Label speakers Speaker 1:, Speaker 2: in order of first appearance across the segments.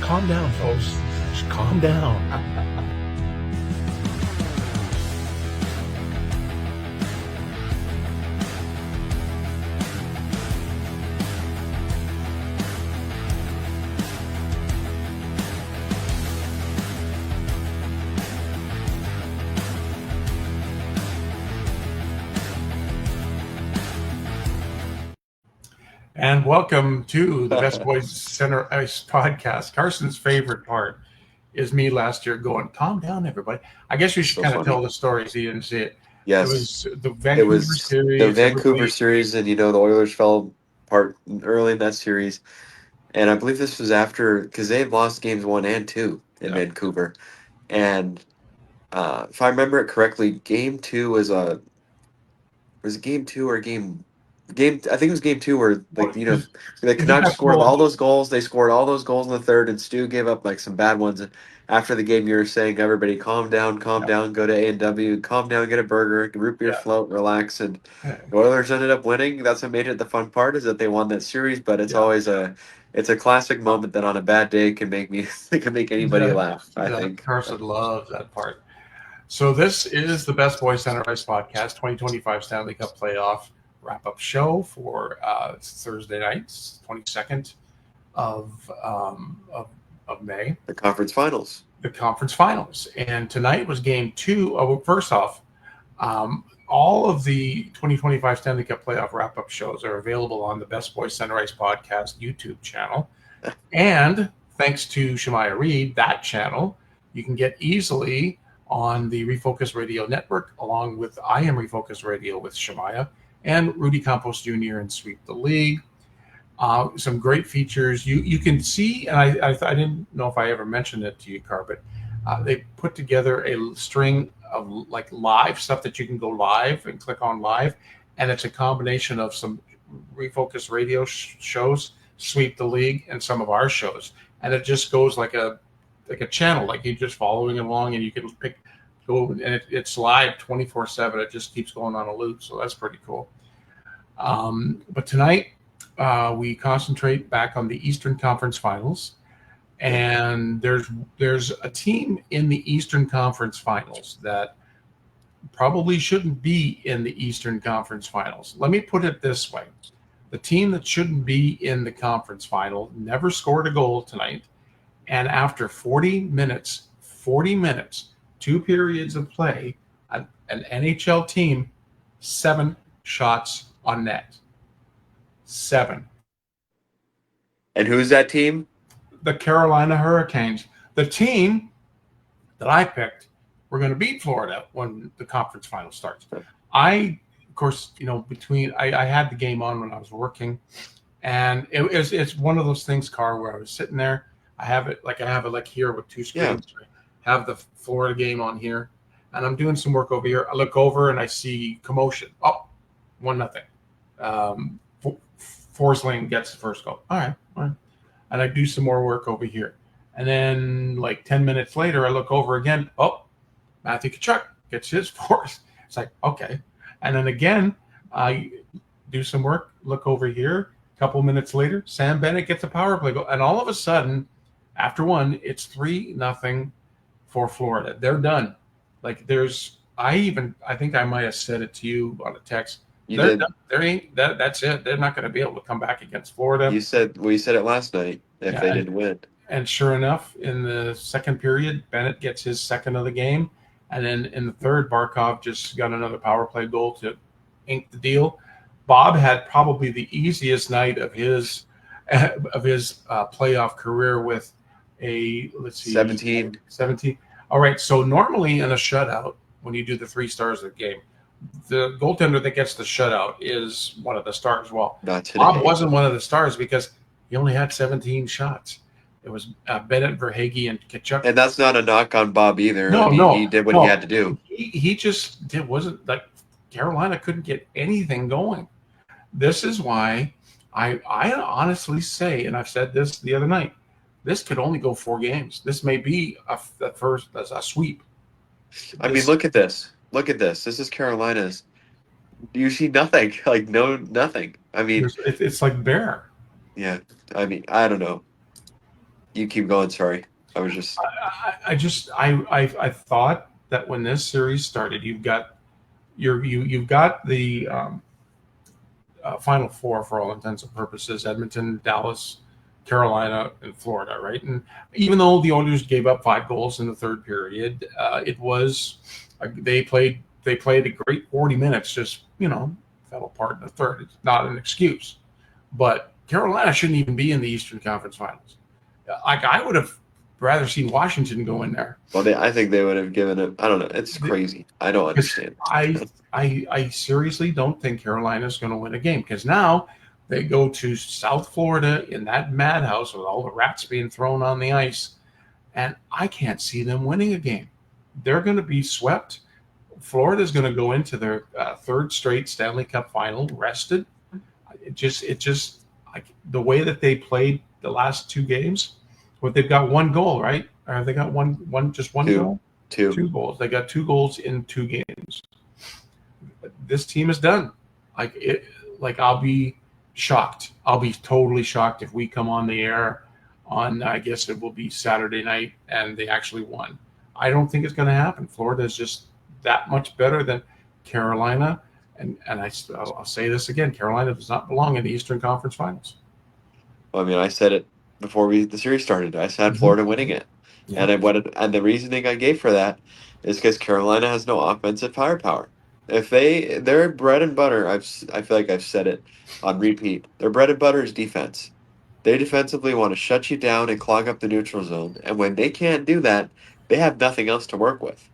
Speaker 1: calm down, folks. Just calm down. And welcome to the Best Boys Center Ice podcast. Carson's favorite part is me last year going, calm down, everybody. I guess we should kind of tell the stories. He didn't see it.
Speaker 2: Yes.
Speaker 1: It was the Vancouver series.
Speaker 2: The Vancouver series, and the Oilers fell apart early in that series. And I believe this was after, because they had lost games 1 and 2 in Vancouver. And if I remember it correctly, game 2 was it game 2 or game? I think it was game 2 where the Canucks scored all those goals. They scored all those goals in the third, and Stu gave up some bad ones. And after the game, you were saying, "Everybody, calm down, go to A&W, calm down, get a burger, root beer float, relax." And the Oilers ended up winning. That's what made it the fun part, is that they won that series. But it's always a classic moment that on a bad day can make anybody laugh. I think
Speaker 1: Carson loves that part. So this is the Best Boys Center Ice podcast, 2025 Stanley Cup playoff wrap-up show for Thursday nights, 22nd of May.
Speaker 2: The conference finals.
Speaker 1: And tonight was game 2. First off, all of the 2025 Stanley Cup playoff wrap-up shows are available on the Best Boys Center Ice podcast YouTube channel. And thanks to Shemaya Reed, that channel, you can get easily on the Refocus Radio Network, along with I Am Refocus Radio with Shemaya and Rudy Campos Jr. and Sweep the League. Some great features. You can see, and I didn't know if I ever mentioned it to you, Car, but they put together a string of live stuff that you can go live and click on live, and it's a combination of some Refocus Radio shows, Sweep the League, and some of our shows, and it just goes like a channel, like you're just following along, and you can go, and it's live 24/7. It just keeps going on a loop, so that's pretty cool. But tonight we concentrate back on the Eastern Conference Finals, and there's a team in the Eastern Conference Finals that probably shouldn't be in the Eastern Conference Finals. Let me put it this way: the team that shouldn't be in the conference final never scored a goal tonight. And after 40 minutes, 2 periods of play, an NHL team, 7 shots on net. 7.
Speaker 2: And who's that team?
Speaker 1: The Carolina Hurricanes. The team that I picked, we're going to beat Florida when the conference final starts. I had the game on when I was working, and it's one of those things, Car, where I was sitting there. I have it here with 2 screens. Yeah. I have the Florida game on here, and I'm doing some work over here. I look over and I see commotion. 1-0. Forsling gets the first goal. All right. And I do some more work over here. And then 10 minutes later, I look over again. Matthew Tkachuk gets his fourth. It's like, okay. And then again, I do some work, look over here. A couple minutes later, Sam Bennett gets a power play goal. And all of a sudden, after 1, it's 3-0 for Florida. They're done. I think I might have said it to you on a text.
Speaker 2: You did.
Speaker 1: That's it. They're not going to be able to come back against Florida.
Speaker 2: You said it last night if they didn't win.
Speaker 1: And sure enough, in the second period, Bennett gets his second of the game. And then in the third, Barkov just got another power play goal to ink the deal. Bob had probably the easiest night of his playoff career with 17. All right, so normally in a shutout, when you do the 3 stars of the game, the goaltender that gets the shutout is one of the stars. Well, Bob wasn't one of the stars because he only had 17 shots. It was Bennett, Verhaeghe, and Tkachuk.
Speaker 2: And that's not a knock on Bob either. He did what he had to do.
Speaker 1: He just did. Wasn't like Carolina couldn't get anything going. This is why I honestly say, and I've said this the other night, this could only go 4 games. This may be a sweep.
Speaker 2: I mean, look at this. This is Carolina's. You see nothing. Nothing. I mean,
Speaker 1: it's like Bear.
Speaker 2: Yeah. I mean, I don't know. You keep going. Sorry, I was just.
Speaker 1: I thought that when this series started, you've got the Final Four for all intents and purposes: Edmonton, Dallas, Carolina, and Florida, right? And even though the Oilers gave up 5 goals in the third period, it was they played a great 40 minutes. Just fell apart in the third. It's not an excuse, but Carolina shouldn't even be in the Eastern Conference Finals. Like I would have rather seen Washington go in there.
Speaker 2: Well, I think they would have given it. I don't know. It's crazy. I don't understand.
Speaker 1: I seriously don't think Carolina's going to win a game because now they go to South Florida in that madhouse with all the rats being thrown on the ice, and I can't see them winning a game. They're going to be swept. Florida's going to go into their third straight Stanley Cup final rested. It just like the way that they played the last 2 games. What they've got 1 goal, right? Or they got just one
Speaker 2: Two,
Speaker 1: goal,
Speaker 2: two.
Speaker 1: 2 goals. They got 2 goals in 2 games. This team is done. Like I'll be shocked. I'll be totally shocked if we come on the air on I guess it will be Saturday night and they actually won. I don't think it's going to happen. Florida is just that much better than Carolina, and I'll say this again: Carolina does not belong in the Eastern Conference Finals.
Speaker 2: Well, I mean, I said it before the series started. I said
Speaker 1: Mm-hmm.
Speaker 2: Florida winning it,
Speaker 1: Yeah.
Speaker 2: and the reasoning I gave for that is because Carolina has no offensive firepower. If their bread and butter, I feel like I've said it on repeat. Their bread and butter is defense. They defensively want to shut you down and clog up the neutral zone, and when they can't do that, they have nothing else to work with.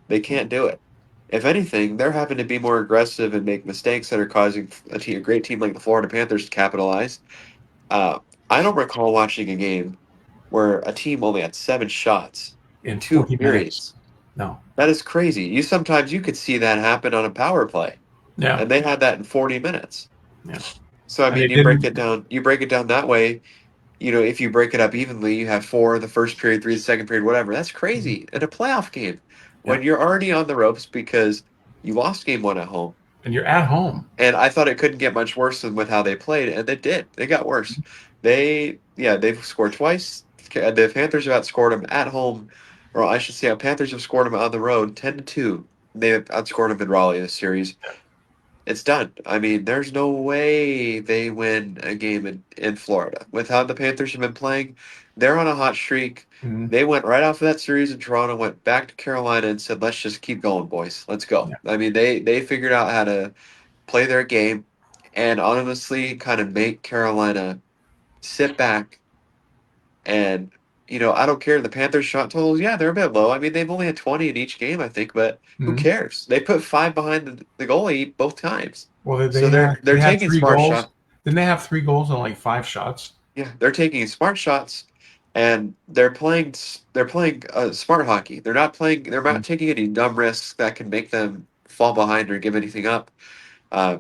Speaker 2: They can't do it. If anything, they're having to be more aggressive and make mistakes that are causing a great team like the Florida Panthers to capitalize. Uh, I don't recall watching a game where a team only had 7 shots in
Speaker 1: In
Speaker 2: two
Speaker 1: 40 minutes.
Speaker 2: periods.
Speaker 1: No.
Speaker 2: That is crazy. Sometimes you could see that happen on a power play,
Speaker 1: Yeah.
Speaker 2: and they had that in 40 minutes.
Speaker 1: Yeah.
Speaker 2: So I
Speaker 1: And they
Speaker 2: mean, you break it
Speaker 1: didn't.
Speaker 2: down. You break it down that way. If you break it up evenly, you have 4 in the first period, 3 in the second period, whatever. That's crazy in a playoff game
Speaker 1: Yeah.
Speaker 2: when you're already on the ropes because you lost game 1 at home.
Speaker 1: And you're at home.
Speaker 2: And I thought it couldn't get much worse than with how they played, and it did. They got worse. They've scored twice. The Panthers have outscored them at home, or I should say, the Panthers have scored them on the road, 10-2. They have outscored them in Raleigh this series. It's done. I mean, there's no way they win a game in Florida. With how the Panthers have been playing, they're on a hot streak.
Speaker 1: Mm-hmm.
Speaker 2: They went right off of that series in Toronto, went back to Carolina, and said, "Let's just keep going, boys. Let's go."
Speaker 1: Yeah.
Speaker 2: I mean, they figured out how to play their game, and honestly, kind of make Carolina sit back. And I don't care. The Panthers' shot totals, yeah, they're a bit low. I mean, they've only had 20 in each game, I think, but who
Speaker 1: Mm-hmm.
Speaker 2: cares? They put 5 behind the goalie both times,
Speaker 1: Well,
Speaker 2: so they're
Speaker 1: they had
Speaker 2: taking
Speaker 1: three
Speaker 2: smart
Speaker 1: goals.
Speaker 2: shots.
Speaker 1: Didn't they have 3 goals and like 5 shots?
Speaker 2: Yeah, they're taking smart shots, and they're playing smart hockey. They're
Speaker 1: Mm-hmm.
Speaker 2: not taking any dumb risks that can make them fall behind or give anything up. Uh,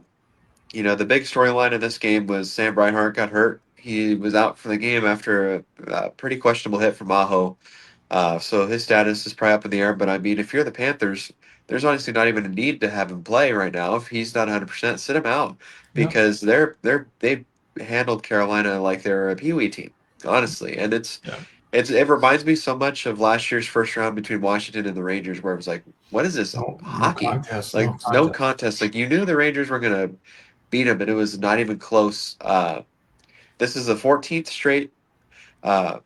Speaker 2: the big storyline in this game was Sam Reinhart got hurt. He was out for the game after a pretty questionable hit from Aho. So his status is probably up in the air. But I mean, if you're the Panthers, there's honestly not even a need to have him play right now. If he's not 100%, sit him out
Speaker 1: Yeah.
Speaker 2: because they've handled Carolina like they're a Pee Wee team, honestly. And
Speaker 1: Yeah.
Speaker 2: it reminds me so much of last year's first round between Washington and the Rangers, where it was like, what is this
Speaker 1: No
Speaker 2: hockey?
Speaker 1: contest. No
Speaker 2: Like no
Speaker 1: contest.
Speaker 2: contest. Like you knew the Rangers were gonna beat them, and it was not even close. This is the 14th straight uh,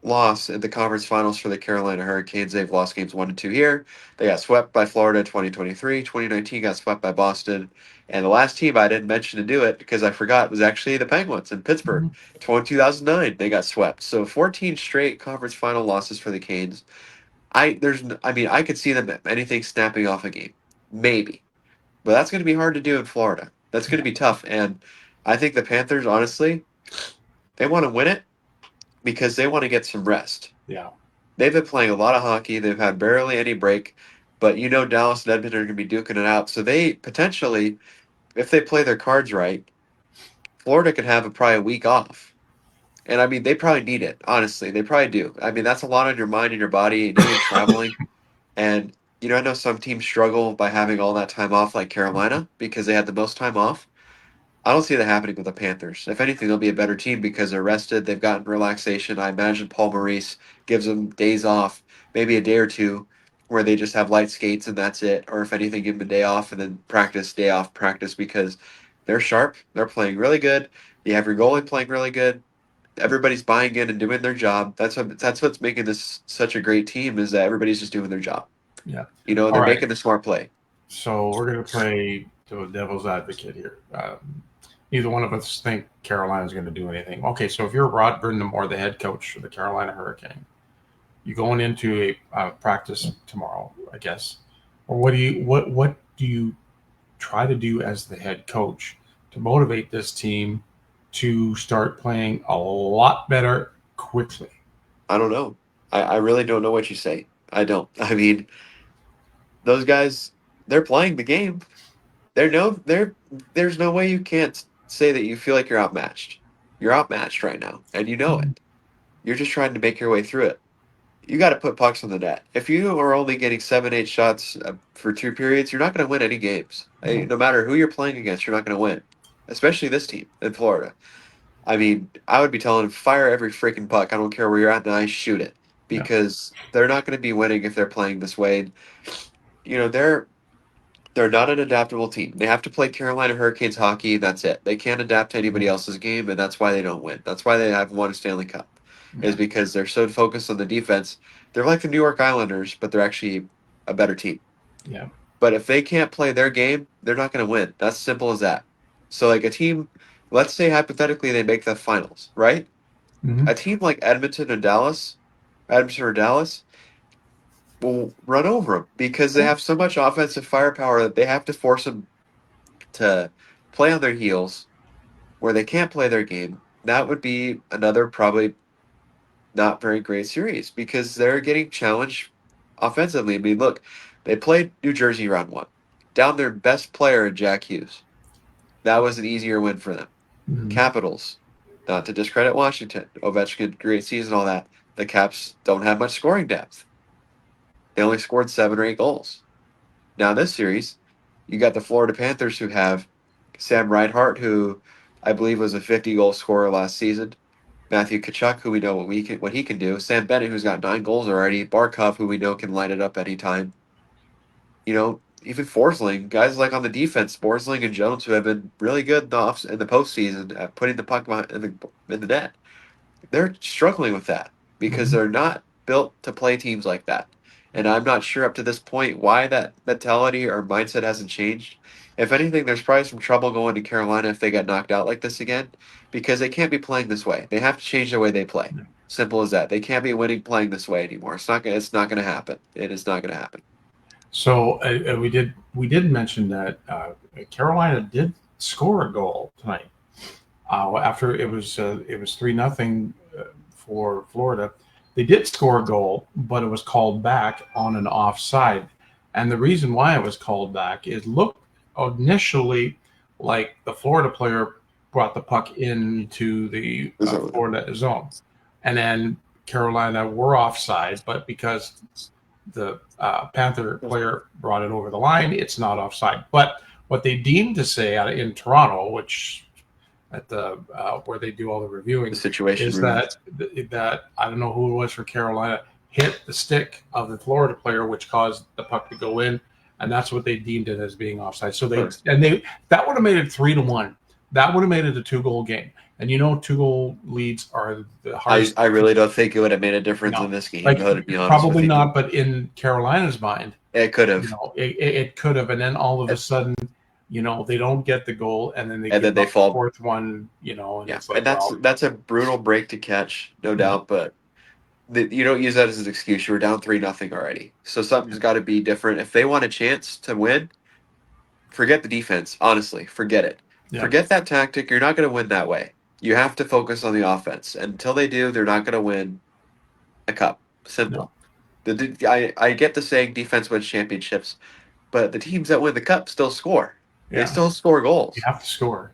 Speaker 2: loss in the conference finals for the Carolina Hurricanes. They've lost games 1 and 2 here. They got swept by Florida 2023. 2019 got swept by Boston. And the last team I didn't mention to do it because I forgot was actually the Penguins in Pittsburgh.
Speaker 1: Mm-hmm.
Speaker 2: 2009 they got swept. So 14 straight conference final losses for the Canes. I mean I could see them anything snapping off a game. Maybe. But that's going to be hard to do in Florida. That's going to
Speaker 1: Yeah.
Speaker 2: be tough. And I think the Panthers, honestly, they want to win it because they want to get some rest.
Speaker 1: Yeah.
Speaker 2: They've been playing a lot of hockey. They've had barely any break. But Dallas and Edmonton are going to be duking it out. So they potentially, if they play their cards right, Florida could have probably a week off. And I mean, they probably need it, honestly. They probably do. I mean, that's a lot on your mind and your body, and even traveling. And, I know some teams struggle by having all that time off, like Carolina, because they had the most time off. I don't see that happening with the Panthers. If anything, they'll be a better team because they're rested. They've gotten relaxation. I imagine Paul Maurice gives them days off, maybe a day or two, where they just have light skates and that's it. Or if anything, give them a day off and then practice, day off, practice because they're sharp. They're playing really good. You have your goalie playing really good. Everybody's buying in and doing their job. That's what's making this such a great team is that everybody's just doing their job.
Speaker 1: Yeah.
Speaker 2: They're
Speaker 1: All right.
Speaker 2: making the smart play.
Speaker 1: So we're going to play the devil's advocate here. Neither one of us think Carolina's going to do anything. Okay, so if you're Rod Brindamore, the head coach of the Carolina Hurricane, you're going into a practice tomorrow, I guess. Or what do you try to do as the head coach to motivate this team to start playing a lot better quickly?
Speaker 2: I don't know. I really don't know what you say. I don't. I mean, those guys, they're playing the game. There's no way you can't say that you feel like you're outmatched. You're outmatched right now, and you know it. You're just trying to make your way through it. You got to put pucks on the net. If you are only getting 7, 8 shots for 2 periods, you're not going to win any games.
Speaker 1: No.
Speaker 2: No matter who you're playing against, you're not going to win. Especially this team in Florida. I mean, I would be telling them fire every freaking puck. I don't care where you're at, and I shoot it
Speaker 1: Yeah.
Speaker 2: because they're not going to be winning if they're playing this way. You know, they're not an adaptable team. They have to play Carolina Hurricanes hockey. That's it. They can't adapt to anybody else's game, and that's why they don't win. That's why they have won a Stanley Cup, is
Speaker 1: Yeah.
Speaker 2: because they're so focused on the defense. They're like the New York Islanders, but they're actually a better team.
Speaker 1: Yeah.
Speaker 2: But if they can't play their game, they're not going to win. That's simple as that. So, like a team, let's say hypothetically they make the finals, right?
Speaker 1: Mm-hmm.
Speaker 2: A team like Edmonton or Dallas, will run over them because they have so much offensive firepower that they have to force them to play on their heels where they can't play their game. That would be another probably not very great series because they're getting challenged offensively. I mean, look, they played New Jersey round one, down their best player in Jack Hughes. That was an easier win for them.
Speaker 1: Mm-hmm.
Speaker 2: Capitals, not to discredit Washington, Ovechkin, great season, all that. The Caps don't have much scoring depth. They only scored 7 or 8 goals. Now, this series, you got the Florida Panthers who have Sam Reinhart, who I believe was a 50-goal scorer last season. Matthew Tkachuk, who we know what he can do. Sam Bennett, who's got 9 goals already. Barkov, who we know can light it up anytime. Even Forsling, guys like on the defense, Forsling and Jones, who have been really good in the postseason at putting the puck in the net. They're struggling with that because
Speaker 1: Mm-hmm.
Speaker 2: they're not built to play teams like that. And I'm not sure up to this point why that mentality or mindset hasn't changed. If anything, there's probably some trouble going to Carolina if they get knocked out like this again because they can't be playing this way. They have to change the way they play. Simple as that. They can't be winning playing this way anymore. It's not going to happen. It is not going to happen.
Speaker 1: So we did mention that Carolina did score a goal tonight. After it was 3-0 for Florida. They did score a goal, but it was called back on an offside. And the reason why it was called back is looked initially like the Florida player brought the puck into the Florida zone, and then Carolina were offside, but because the Panther player brought it over the line, it's not offside. But what they deemed to say in Toronto, which at the where they do all the reviewing,
Speaker 2: The situation
Speaker 1: is
Speaker 2: room.
Speaker 1: that I don't know who it was for Carolina hit the stick of the Florida player, which caused the puck to go in, and that's what they deemed it as being offside. So they that would have made it 3-1. That would have made it a 2-goal game. And 2-goal leads are the hardest.
Speaker 2: I really don't think it would have made a difference in this game, though, to be honest with
Speaker 1: Probably
Speaker 2: you.
Speaker 1: not, but in Carolina's mind,
Speaker 2: It could have.
Speaker 1: It could have. And then all of a sudden, they don't get the goal, and then they
Speaker 2: And
Speaker 1: give
Speaker 2: then they
Speaker 1: up the
Speaker 2: fall.
Speaker 1: fourth one, and
Speaker 2: Yeah,
Speaker 1: it's like,
Speaker 2: and that's a brutal break to catch, no doubt. But you don't use that as an excuse. You were down 3-0 already, so something's got to be different. If they want a chance to win, forget the defense. Honestly, forget it.
Speaker 1: yeah,
Speaker 2: Forget that tactic. You're not going to win that way. You have to focus on the offense. Until they do, they're not going to win a cup.
Speaker 1: no,
Speaker 2: Simple. I get the saying defense wins championships, but the teams that win the cup still score. They
Speaker 1: yeah,
Speaker 2: still score
Speaker 1: you
Speaker 2: goals.
Speaker 1: have to score.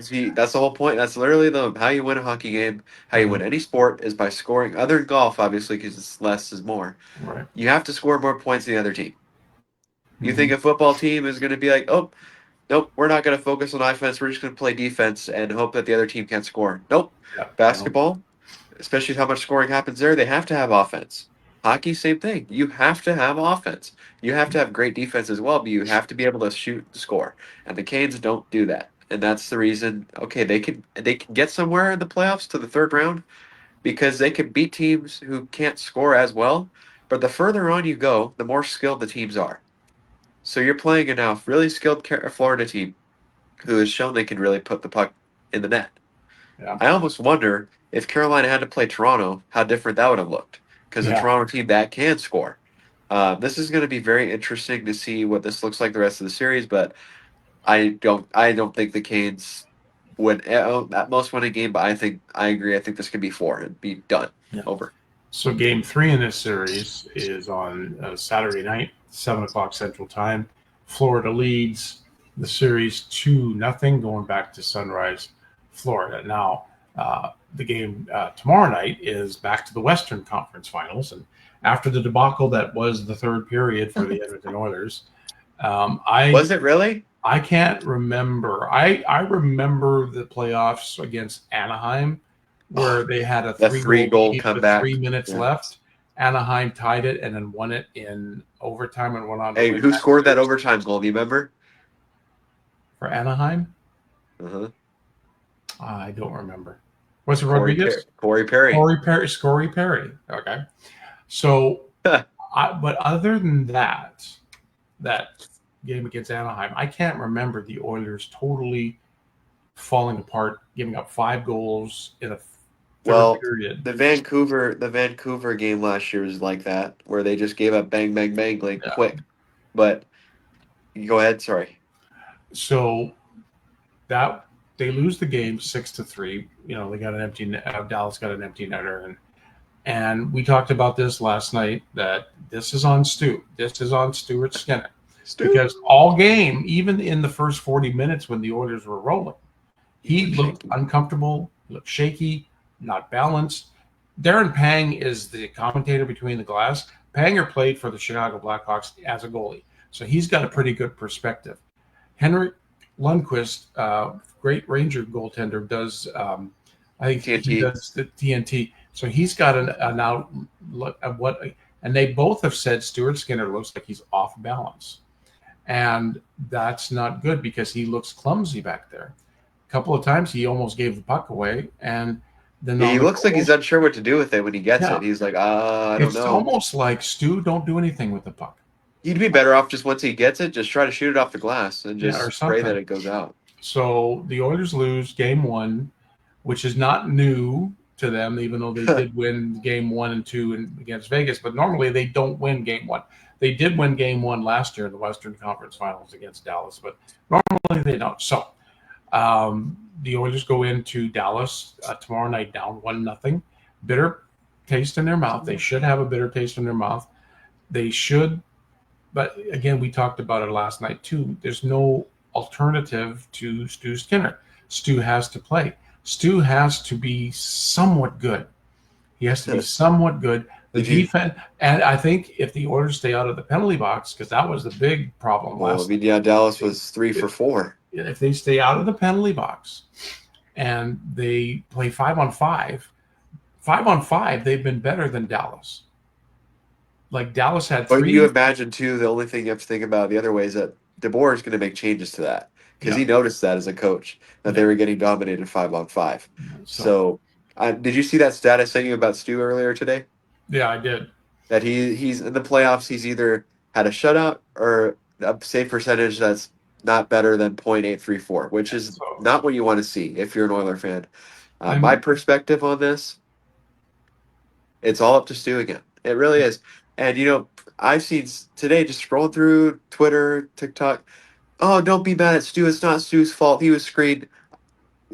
Speaker 2: See, that's the whole point. That's literally the how you win a hockey game, how you
Speaker 1: Mhm.
Speaker 2: win any sport is by scoring. Other than golf, obviously, because it's less is more.
Speaker 1: Right.
Speaker 2: You have to score more points than the other team. You think
Speaker 1: Mhm.
Speaker 2: a football team is going to be like, oh, Nope, we're not going to focus on offense. We're just going to play defense and hope that the other team can't score. Nope.
Speaker 1: Yeah, no,
Speaker 2: Basketball, especially how much scoring happens there, they have to have offense. Hockey, same thing. You have to have offense. You have to have great defense as well, but you have to be able to shoot and score. And the Canes don't do that. And that's the reason, okay, they can get somewhere in the playoffs to the third round because they can beat teams who can't score as well. But the further on you go, the more skilled the teams are. So you're playing a now really skilled Florida team who has shown they can really put the puck in the net.
Speaker 1: yeah,
Speaker 2: I almost wonder if Carolina had to play Toronto, how different that would have looked. Because a
Speaker 1: yeah,
Speaker 2: Toronto team that can score. This is going to be very interesting to see what this looks like the rest of the series. But I don't think the Canes would at most win a game. But I agree. I think this could be four and be done.
Speaker 1: yeah.
Speaker 2: Over.
Speaker 1: So game 3 in this series is on Saturday night, 7 o'clock Central Time. Florida leads the series 2-0, going back to Sunrise, Florida. Now, the game tomorrow night is back to the Western Conference Finals, and after the debacle that was the third period for the Edmonton Oilers, I
Speaker 2: Was it really
Speaker 1: I can't remember. I remember the playoffs against Anaheim where they had a
Speaker 2: the
Speaker 1: 3-goal
Speaker 2: three-goal
Speaker 1: lead with
Speaker 2: comeback?
Speaker 1: 3 minutes
Speaker 2: Yeah.
Speaker 1: left. Anaheim tied it and then won it in overtime and went on to
Speaker 2: Hey,
Speaker 1: win
Speaker 2: who
Speaker 1: that
Speaker 2: scored that
Speaker 1: series.
Speaker 2: overtime goal? Do you remember?
Speaker 1: For Anaheim?
Speaker 2: Uh-huh.
Speaker 1: I don't remember. Was it
Speaker 2: Corey Perry.
Speaker 1: Rodriguez?
Speaker 2: Corey Perry.
Speaker 1: Corey Perry. Okay. So, but other than that game against Anaheim, I can't remember the Oilers totally falling apart, giving up 5 goals in a third
Speaker 2: Well,
Speaker 1: period.
Speaker 2: the Vancouver game last year was like that, where they just gave up bang, bang, bang, like
Speaker 1: Yeah.
Speaker 2: quick. But you go ahead. Sorry.
Speaker 1: So that they lose the game 6-3. You know, they got an empty. Dallas got an empty netter, and we talked about this last night. That this is on Stu. This is on Stuart Skinner because
Speaker 2: Stu.
Speaker 1: all game, even in the first 40 minutes when the Oilers were rolling,
Speaker 2: He
Speaker 1: he
Speaker 2: looked
Speaker 1: looked
Speaker 2: shaky.
Speaker 1: uncomfortable, looked shaky, not balanced. Darren Pang is the commentator between the glass. Panger played for the Chicago Blackhawks as a goalie, so he's got a pretty good perspective. Henrik Lundqvist, great Ranger goaltender, does I think he
Speaker 2: TNT.
Speaker 1: does the TNT. So he's got an outlook of what, and they both have said Stuart Skinner looks like he's off balance, and that's not good because he looks clumsy back there. A couple of times he almost gave the puck away, and then
Speaker 2: Yeah,
Speaker 1: on
Speaker 2: he
Speaker 1: the
Speaker 2: looks like he's
Speaker 1: goals,
Speaker 2: unsure what to do with it when he gets
Speaker 1: yeah,
Speaker 2: it. He's like, I don't
Speaker 1: it's
Speaker 2: know.
Speaker 1: almost like Stu, don't do anything with the puck,
Speaker 2: He'd be better off just once he gets it, just try to shoot it off the glass and
Speaker 1: yeah, or
Speaker 2: just pray that
Speaker 1: something.
Speaker 2: it goes out.
Speaker 1: So the Oilers lose game 1, which is not new to them, even though they did win game 1 and 2 against Vegas. But normally they don't win game 1. They did win game 1 last year in the Western Conference Finals against Dallas, but normally they don't. So the Oilers go into Dallas tomorrow night down 1-0. Bitter taste in their mouth. They should have a bitter taste in their mouth. They should, but again, we talked about it last night too. There's no alternative to Stu Skinner. Stu has to play. Stu has to be somewhat good. He has to be somewhat good. The
Speaker 2: Did you?
Speaker 1: defense, and I think if the Oilers stay out of the penalty box, because that was the big problem
Speaker 2: Well, I
Speaker 1: last night.
Speaker 2: mean, yeah, Dallas was 3 for 4.
Speaker 1: If they stay out of the penalty box and they play 5-on-5, 5-on-5, they've been better than Dallas. Like Dallas had
Speaker 2: But you
Speaker 1: 3.
Speaker 2: imagine too, the only thing you have to think about the other way is that DeBoer is going to make changes to that because
Speaker 1: Yeah,
Speaker 2: he noticed that as a coach that they
Speaker 1: yeah.
Speaker 2: were getting dominated 5 on 5.
Speaker 1: So
Speaker 2: So, did you see that stat I sent you about Stu earlier today?
Speaker 1: yeah, I did.
Speaker 2: That he's in the playoffs. He's either had a shutout or a save percentage that's not better than .834, which is
Speaker 1: So
Speaker 2: not what you want to see if you're an Oiler fan. My
Speaker 1: I'm
Speaker 2: perspective on this, it's all up to Stu again. It really is. And I've seen today just scrolling through Twitter, TikTok. Oh, don't be mad at Stu. It's not Stu's fault. He was screened.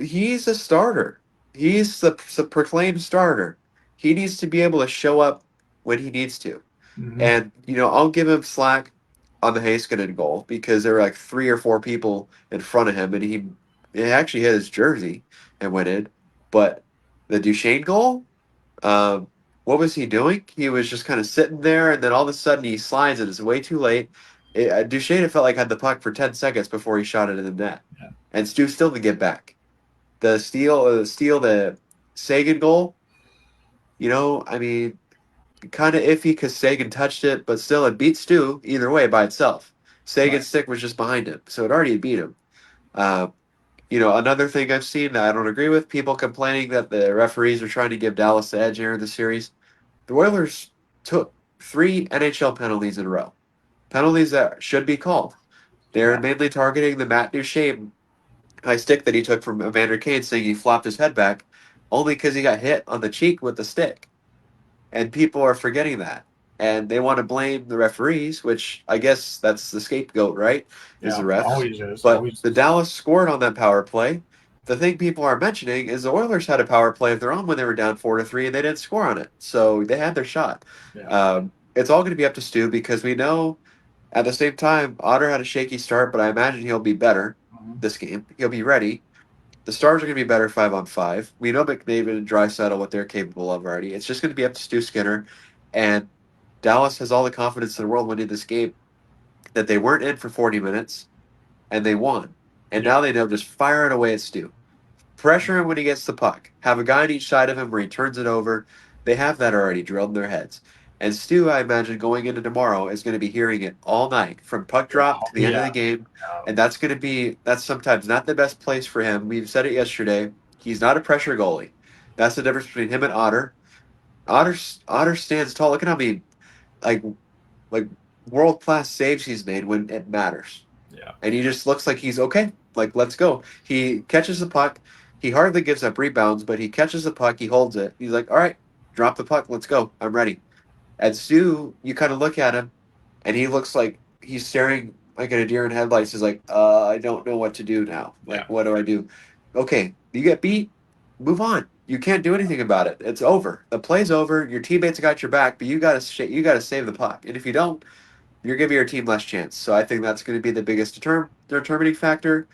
Speaker 2: He's a starter. He's the proclaimed starter. He needs to be able to show up when he needs to.
Speaker 1: mhm.
Speaker 2: And I'll give him slack on the Heiskanen goal because there were like 3 or 4 people in front of him, and he actually hit his jersey and went in. But the Duchesne goal, um, what was he doing? He was just kind of sitting there, and then all of a sudden he slides, and it's way too late. Duchesne felt like had the puck for 10 seconds before he shot it in the net,
Speaker 1: Yeah.
Speaker 2: and Stu still didn't get back. The Sagan goal. I mean, kind of iffy because Sagan touched it, but still it beat Stu either way by itself.
Speaker 1: Right.
Speaker 2: Sagan's stick was just behind him, so it already beat him. Uh, another thing I've seen that I don't agree with, people complaining that the referees are trying to give Dallas the edge here in the series. The Oilers took 3 NHL penalties in a row, penalties that should be called. They're
Speaker 1: Yeah.
Speaker 2: mainly targeting the Matt Duchene high stick that he took from Evander Kane, saying he flopped his head back, only because he got hit on the cheek with the stick. And people are forgetting that. And they want to blame the referees, which I guess that's the scapegoat, right? Is the
Speaker 1: Yeah.
Speaker 2: refs.
Speaker 1: Always is.
Speaker 2: But
Speaker 1: Always
Speaker 2: the
Speaker 1: is.
Speaker 2: Dallas scored on that power play. The thing people are mentioning is the Oilers had a power play of their own when they were down 4-3, and they didn't score on it. So they had their shot.
Speaker 1: Yeah.
Speaker 2: It's all going to be up to Stu because we know at the same time Otter had a shaky start, but I imagine he'll be better
Speaker 1: Mhm.
Speaker 2: this game. He'll be ready. The Stars are going to be better 5-on-5. We know McDavid and Draisaitl what they're capable of already. It's just going to be up to Stu Skinner, and Dallas has all the confidence in the world winning this game that they weren't in for 40 minutes and they won. And
Speaker 1: Yeah.
Speaker 2: now they know just fire it away at Stu. Pressure him when he gets the puck. Have a guy on each side of him where he turns it over. They have that already drilled in their heads. And Stu, I imagine, going into tomorrow is going to be hearing it all night from puck drop to the end of
Speaker 1: Yeah.
Speaker 2: the game.
Speaker 1: Yeah.
Speaker 2: And that's sometimes not the best place for him. We've said it yesterday. He's not a pressure goalie. That's the difference between him and Otter. Otter stands tall. Look at how many like like world class saves he's made when it matters.
Speaker 1: Yeah.
Speaker 2: And he just looks like he's okay. Like, let's go. He catches the puck. He hardly gives up rebounds, but he catches the puck. He holds it. He's like, all right, drop the puck. Let's go. I'm ready. And Stu, you kind of look at him, and he looks like he's staring like at a deer in headlights. He's like, I don't know what to do now.
Speaker 1: Yeah.
Speaker 2: Like, what do I do? Okay, you get beat. Move on. You can't do anything about it. It's over. The play's over. Your teammates got your back, but you got to save the puck. And if you don't, you're giving your team less chance. So I think that's going to be the biggest determining factor.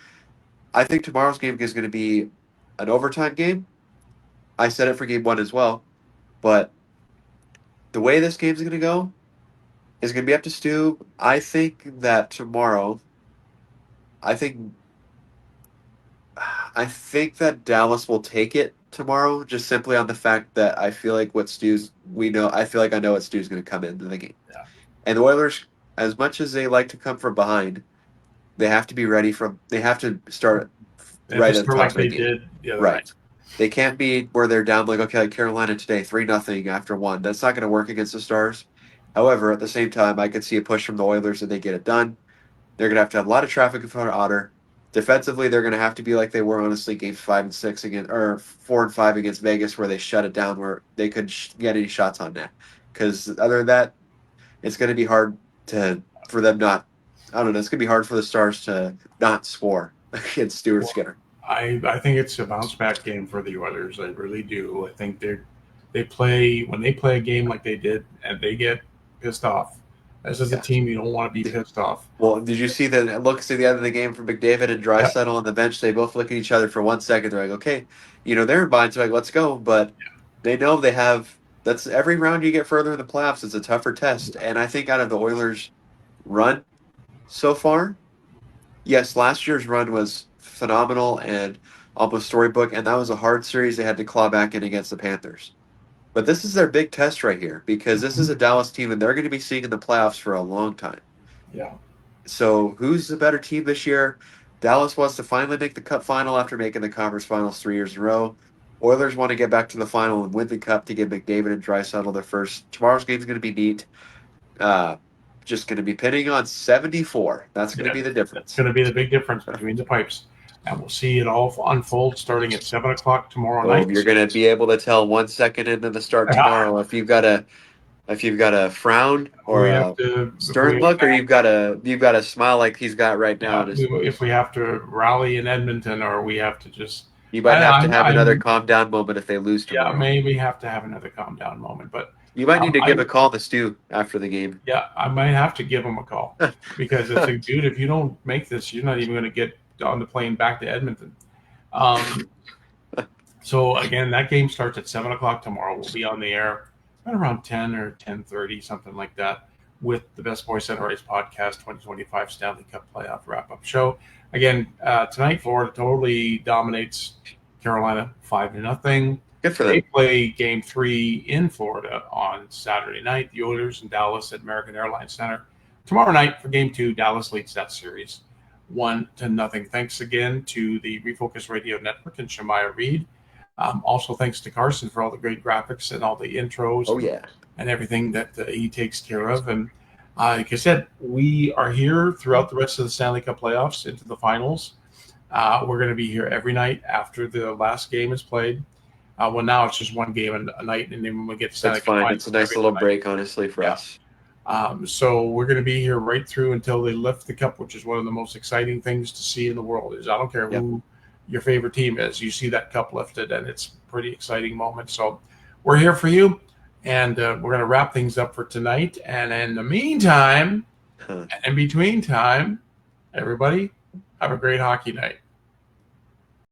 Speaker 2: I think tomorrow's game is going to be an overtime game. I said it for game one as well, but the way this game's going to go is going to be up to Stu. I think I think that Dallas will take it tomorrow, just simply on the fact that I feel like what Stu's we know. I feel like I know what Stu's going to come into the game,
Speaker 1: Yeah.
Speaker 2: and the Oilers, as much as they like to come from behind, they have to be ready from. They have to start
Speaker 1: They have to
Speaker 2: right at the
Speaker 1: score
Speaker 2: top
Speaker 1: like
Speaker 2: of the
Speaker 1: they
Speaker 2: game.
Speaker 1: did the other
Speaker 2: Right.
Speaker 1: night.
Speaker 2: They can't be where they're down like, okay, like Carolina today, 3-0 after one. That's not going to work against the Stars. However, at the same time, I could see a push from the Oilers and they get it done. They're going to have a lot of traffic in front of Otter. Defensively, they're going to have to be like they were, honestly, games 5 and 6 against, or 4 and 5 against Vegas, where they shut it down, where they couldn't get any shots on net. Because other than that, it's going to be hard for them not. I don't know. It's going to be hard for the Stars to not score against Stuart
Speaker 1: Well,
Speaker 2: Skinner.
Speaker 1: I think it's a bounce back game for the Oilers. I really do. I think they play when they play a game like they did and they get pissed off. This is a
Speaker 2: Yeah.
Speaker 1: team you don't want to be pissed off.
Speaker 2: Well, did you see the looks at the end of the game for McDavid and
Speaker 1: Yeah.
Speaker 2: Draisaitl on the bench? They both look at each other for 1 second. They're like, okay, they're in binds. They're like, let's go. But they know they have. That's every round you get further in the playoffs. It's a tougher test. And I think out of the Oilers' run so far, yes, last year's run was phenomenal and almost storybook. And that was a hard series they had to claw back in against the Panthers. But this is their big test right here because this is a Dallas team and they're going to be seeing in the playoffs for a long time.
Speaker 1: Yeah.
Speaker 2: So who's the better team this year? Dallas wants to finally make the Cup final after making the conference finals 3 years in a row. Oilers want to get back to the final and win the Cup to give McDavid and Draisaitl their first. Tomorrow's game is going to be neat. Uh, just going to be pinning on 74. That's going to
Speaker 1: Yeah.
Speaker 2: be the
Speaker 1: That's
Speaker 2: difference.
Speaker 1: going to be the big difference between the pipes. And we'll see it all unfold starting at 7 o'clock tomorrow
Speaker 2: So
Speaker 1: night.
Speaker 2: you're going to be able to tell 1 second into the start tomorrow if you've got a frown or
Speaker 1: We have
Speaker 2: a
Speaker 1: to if
Speaker 2: stern
Speaker 1: we
Speaker 2: look, or you've got a smile like he's got right now
Speaker 1: yeah
Speaker 2: in his
Speaker 1: if
Speaker 2: voice.
Speaker 1: we have to rally in Edmonton or we have to just
Speaker 2: You might have to have another
Speaker 1: I'm
Speaker 2: calm down moment if they lose
Speaker 1: yeah
Speaker 2: tomorrow.
Speaker 1: maybe have to have another calm down moment, but
Speaker 2: You might need to give
Speaker 1: I
Speaker 2: a call to Stu after the game.
Speaker 1: yeah I might have to give him a call because it's like, dude, if you don't make this, you're not even going to get on the plane back to Edmonton. Um, so again, that game starts at 7 o'clock tomorrow. We'll be on the air at around 10 or 10:30, something like that. with the Best Boys Center Ice Podcast 2025 Stanley Cup Playoff Wrap-Up Show. Again, tonight, Florida totally dominates Carolina 5-0.
Speaker 2: Good for
Speaker 1: They
Speaker 2: them.
Speaker 1: play Game 3 in Florida on Saturday night. The Oilers in Dallas at American Airlines Center. Tomorrow night for Game 2, Dallas leads that series 1-0. Thanks again to the Refocus Radio Network and Shemaya Reed. Also, thanks to Carson for all the great graphics and all the intros.
Speaker 2: Oh, yeah.
Speaker 1: And everything that he takes care of. And like I said, we are here throughout the rest of the Stanley Cup playoffs into the finals. We're going to be here every night after the last game is played. Well, now it's just one game a night, and then when we get to Stanley
Speaker 2: That's
Speaker 1: Cup
Speaker 2: fine.
Speaker 1: finals,
Speaker 2: It's a nice little break, honestly, for us.
Speaker 1: So we're going to be here right through until they lift the cup, which is one of the most exciting things to see in the world. Is I don't care who your favorite team is, you see that cup lifted, and it's a pretty exciting moment. So we're here for you. And we're going to wrap things up for tonight. And in the meantime, and in between time, everybody, have a great hockey night.